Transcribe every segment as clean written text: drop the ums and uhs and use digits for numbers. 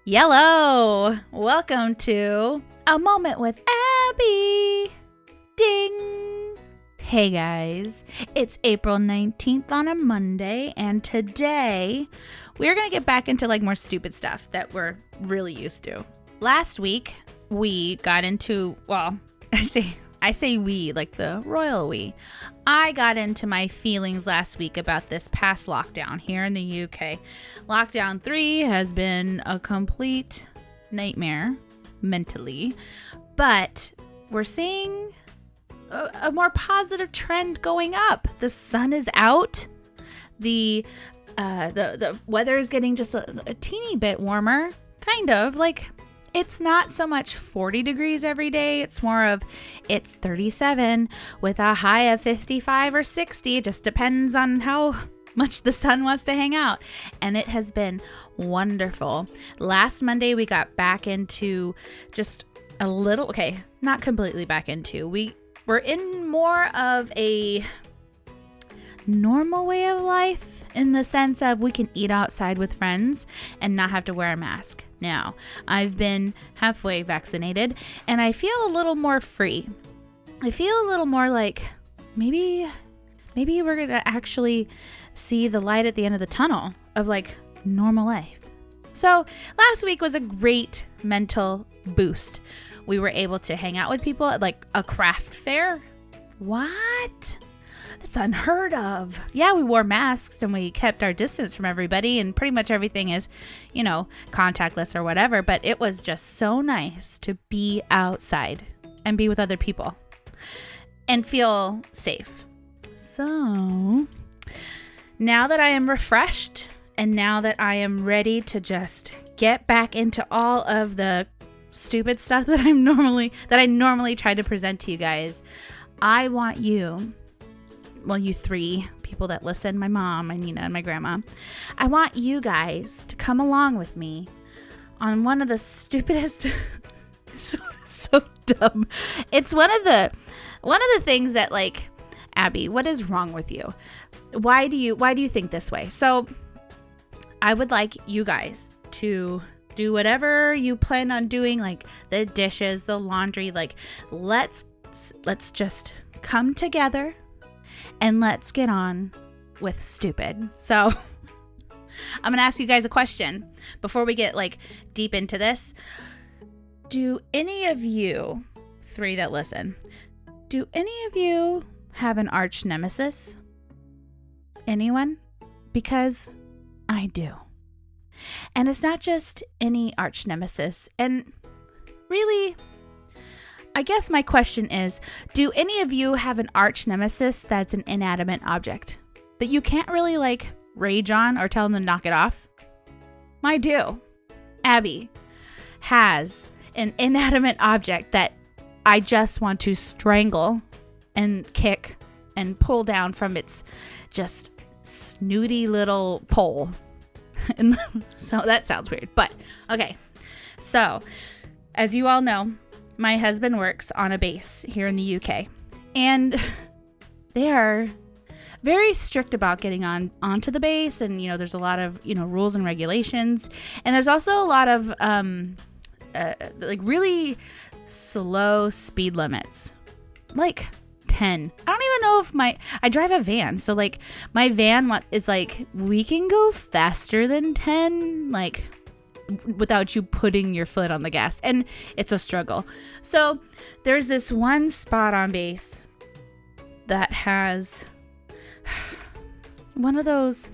Yellow! Welcome to A Moment with Abby. Ding! Hey guys, it's April 19th on a Monday, and today we're going to get back into more stupid stuff that we're really used to. Last week, we got into, I say we, like the royal we. I got into my feelings last week about this past lockdown here in the UK. Lockdown 3 has been a complete nightmare mentally, but we're seeing a more positive trend going up. The sun is out. The weather is getting just a teeny bit warmer, kind of it's not so much 40 degrees every day. It's more of it's 37 with a high of 55 or 60. It just depends on how much the sun wants to hang out. And it has been wonderful. Last Monday, we got back into just a little, not completely back into. We're in more of a normal way of life in the sense of we can eat outside with friends and not have to wear a mask. Now, I've been halfway vaccinated and I feel a little more free. I feel a little more like maybe we're going to actually see the light at the end of the tunnel of normal life. So last week was a great mental boost. We were able to hang out with people at a craft fair. What? That's unheard of. Yeah, we wore masks and we kept our distance from everybody and pretty much everything is, contactless or whatever. But it was just so nice to be outside and be with other people and feel safe. So now that I am refreshed and now that I am ready to just get back into all of the stupid stuff that I normally try to present to you guys, I want you three people that listen, my mom, my Nina, and my grandma, I want you guys to come along with me on one of the stupidest, so dumb. It's one of the things that Abby, what is wrong with you? Why do you think this way? So I would like you guys to do whatever you plan on doing, the dishes, the laundry, let's just come together and let's get on with stupid. So I'm going to ask you guys a question before we get deep into this. Do any of you three that listen, do any of you have an arch nemesis? Anyone? Because I do. And it's not just any arch nemesis. And really, I guess my question is, do any of you have an arch nemesis that's an inanimate object that you can't really rage on or tell them to knock it off? I do. Abby has an inanimate object that I just want to strangle and kick and pull down from its just snooty little pole. And so that sounds weird, but okay. So as you all know, my husband works on a base here in the UK, and they are very strict about getting onto the base. And, there's a lot of, rules and regulations. And there's also a lot of, really slow speed limits, 10. I don't even know if I drive a van. So my van is we can go faster than 10, without you putting your foot on the gas, and it's a struggle. So there's this one spot on base that has one of those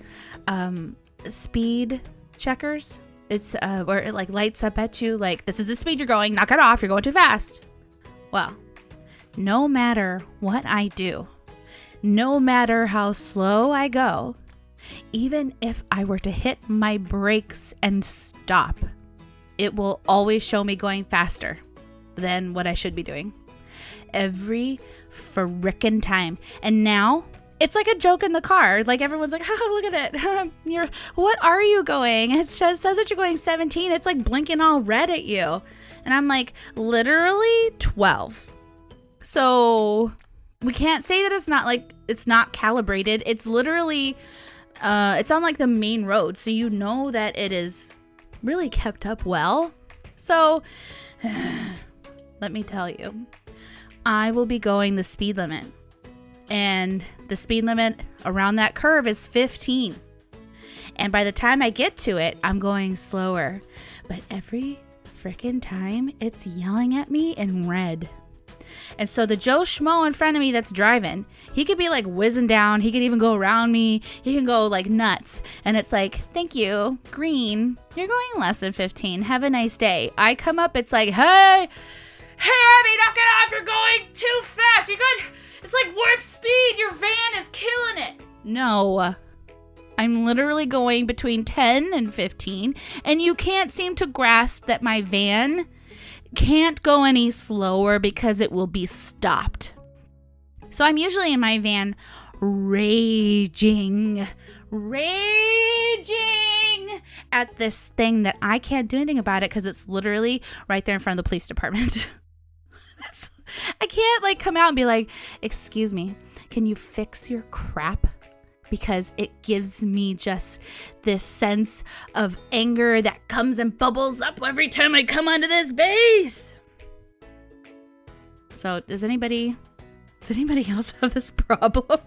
speed checkers. It's where it lights up at you this is the speed you're going, knock it off, you're going too fast. Well, no matter what I do, no matter how slow I go, even if I were to hit my brakes and stop, it will always show me going faster than what I should be doing. Every frickin' time. And now it's like a joke in the car. Everyone's oh, look at it. What are you going? It says that you're going 17. It's blinking all red at you. And I'm literally 12. So we can't say that it's not calibrated. It's literally, it's on the main road. So that it is really kept up well. So let me tell you, I will be going the speed limit, and the speed limit around that curve is 15. And by the time I get to it, I'm going slower. But every freaking time, it's yelling at me in red. And so the Joe Schmo in front of me that's driving, he could be like whizzing down. He could even go around me. He can go like nuts. And it's like, thank you, green. You're going less than 15. Have a nice day. I come up, it's like, hey, Abby, knock it off. You're going too fast. You're good. It's like warp speed. Your van is killing it. No. I'm literally going between 10 and 15, and you can't seem to grasp that my van can't go any slower because it will be stopped. So I'm usually in my van raging at this thing that I can't do anything about it because it's literally right there in front of the police department. I can't like come out and be like, excuse me, can you fix your crap? Because it gives me just this sense of anger that comes and bubbles up every time I come onto this base. So does anybody else have this problem?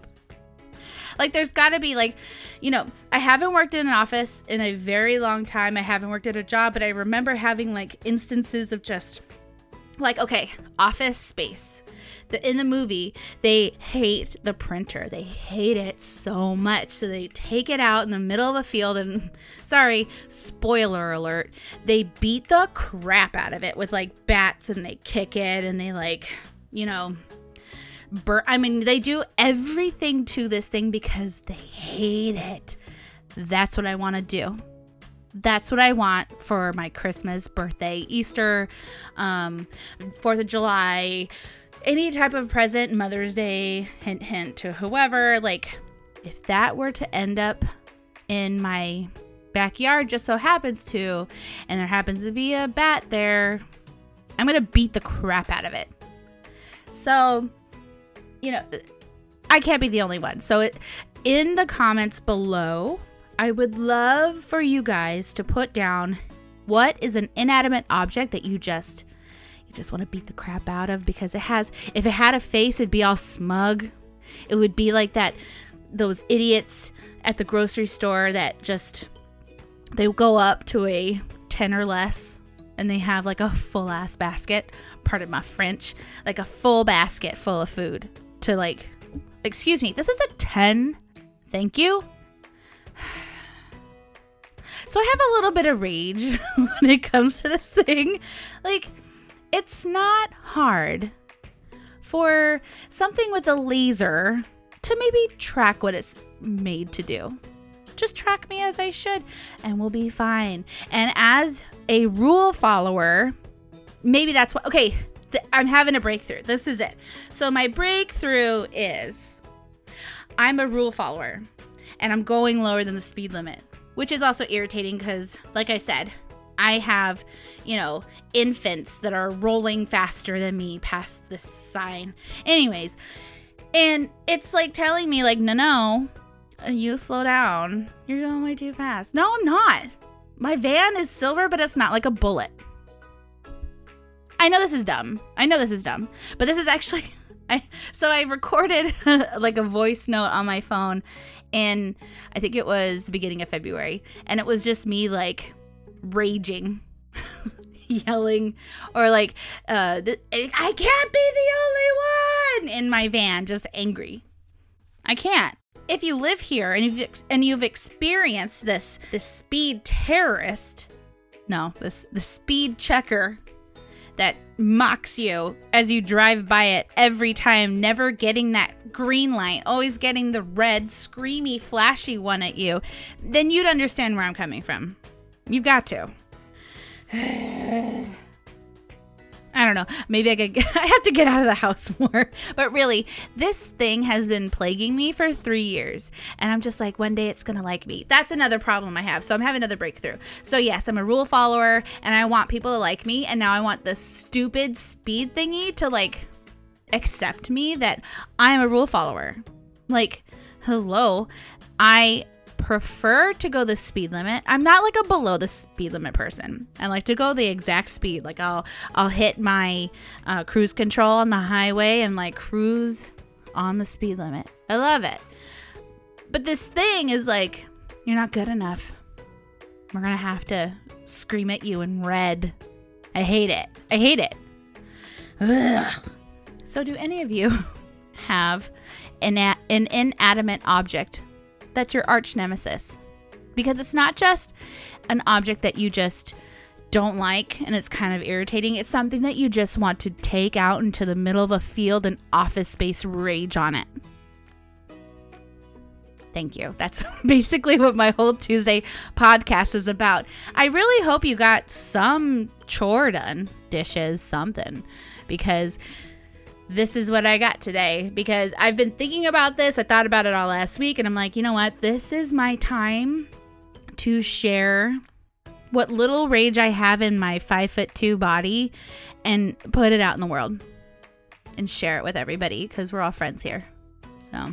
Like there's got to be like, you know, I haven't worked in an office in a very long time. I haven't worked at a job, but I remember having like instances of just like, okay, office space. In the movie, they hate the printer. They hate it so much. So they take it out in the middle of a field and, sorry, spoiler alert, they beat the crap out of it with like bats and they kick it and they like, you know, they do everything to this thing because they hate it. That's what I want to do. That's what I want for my Christmas, birthday, Easter, 4th of July, any type of present, Mother's Day, hint, hint to whoever. Like, if that were to end up in my backyard, just so happens to, and there happens to be a bat there, I'm going to beat the crap out of it. So, you know, I can't be the only one. So in the comments below, I would love for you guys to put down what is an inanimate object that you just want to beat the crap out of, because if it had a face, it'd be all smug. It would be like those idiots at the grocery store that they go up to a 10 or less and they have like a full ass basket, pardon my French, like a full basket full of food to like, excuse me, this is a 10. Thank you. So I have a little bit of rage when it comes to this thing. Like, it's not hard for something with a laser to maybe track what it's made to do. Just track me as I should and we'll be fine. And as a rule follower, maybe that's what, okay, I'm having a breakthrough. This is it. So my breakthrough is I'm a rule follower and I'm going lower than the speed limit, which is also irritating because, like I said, I have, you know, infants that are rolling faster than me past this sign. Anyways, and it's like telling me like, no, you slow down. You're going way too fast. No, I'm not. My van is silver, but it's not like a bullet. I know this is dumb. But this is actually, I recorded like a voice note on my phone and I think it was the beginning of February. And it was just me like raging, yelling, or like, I can't be the only one in my van, just angry. I can't. If you live here and you've experienced this speed terrorist, the speed checker that mocks you as you drive by it every time, never getting that green light, always getting the red, screamy, flashy one at you, then you'd understand where I'm coming from. You've got to. I don't know. Maybe I have to get out of the house more. But really, this thing has been plaguing me for 3 years. And I'm just like, one day it's going to like me. That's another problem I have. So I'm having another breakthrough. So yes, I'm a rule follower and I want people to like me. And now I want the stupid speed thingy to like accept me that I'm a rule follower. Like, hello. I prefer to go the speed limit. I'm not like a below the speed limit person. I like to go the exact speed. Like I'll hit my cruise control on the highway and like cruise on the speed limit. I love it. But this thing is like, you're not good enough. We're going to have to scream at you in red. I hate it. Ugh. So do any of you have an inanimate object that's your arch nemesis? Because it's not just an object that you just don't like and it's kind of irritating. It's something that you just want to take out into the middle of a field and office space rage on it. Thank you. That's basically what my whole Tuesday podcast is about. I really hope you got some chore done, dishes, something, because this is what I got today. Because I've been thinking about this. I thought about it all last week, and I'm like, you know what? This is my time to share what little rage I have in my 5'2" body and put it out in the world and share it with everybody because we're all friends here. So,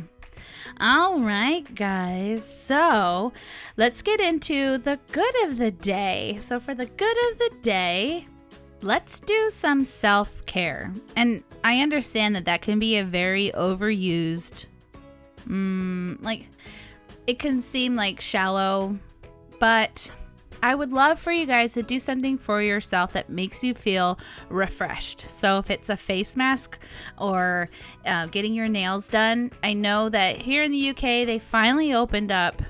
all right, guys. So let's get into the good of the day. So for the good of the day, let's do some self-care. And I understand that can be a very overused, like it can seem like shallow, but I would love for you guys to do something for yourself that makes you feel refreshed. So if it's a face mask or getting your nails done, I know that here in the UK, they finally opened up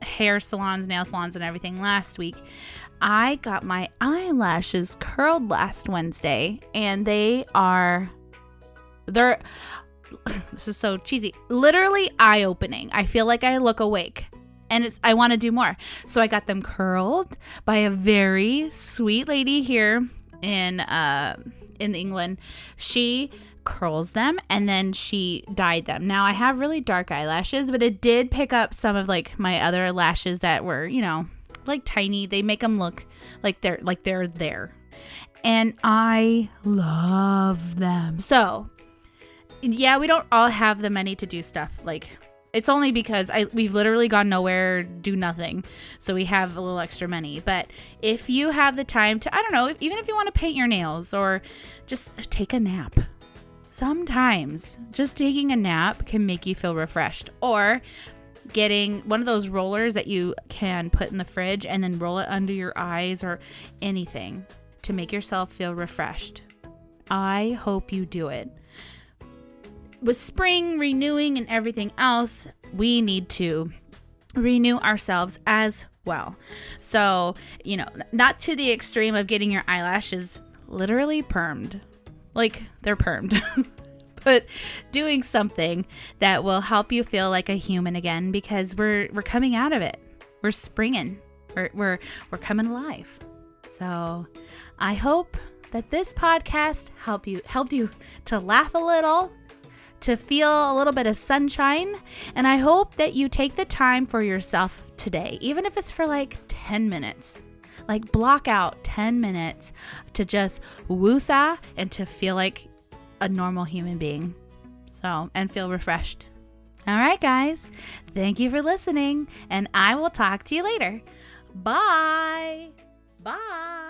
hair salons, nail salons, and everything last week. I got my eyelashes curled last Wednesday, and they're this is so cheesy, literally eye-opening. I feel like I look awake. And I want to do more. So I got them curled by a very sweet lady here in England. She curls them and then she dyed them. Now I have really dark eyelashes, but it did pick up some of like my other lashes that were, you know, like tiny. They make them look like they're there. And I love them. So yeah, we don't all have the money to do stuff like. It's only because we've literally gone nowhere, do nothing. So we have a little extra money. But if you have the time to, I don't know, even if you want to paint your nails or just take a nap. Sometimes just taking a nap can make you feel refreshed. Or getting one of those rollers that you can put in the fridge and then roll it under your eyes or anything to make yourself feel refreshed. I hope you do it. With spring renewing and everything else, we need to renew ourselves as well. So, you know, not to the extreme of getting your eyelashes literally permed. Like they're permed. But doing something that will help you feel like a human again, because we're coming out of it. We're springing. We're coming alive. So, I hope that this podcast helped you to laugh a little, to feel a little bit of sunshine. And I hope that you take the time for yourself today, even if it's for like 10 minutes. Like block out 10 minutes to just woosah and to feel like a normal human being. So, and feel refreshed. All right, guys. Thank you for listening, and I will talk to you later. Bye. Bye.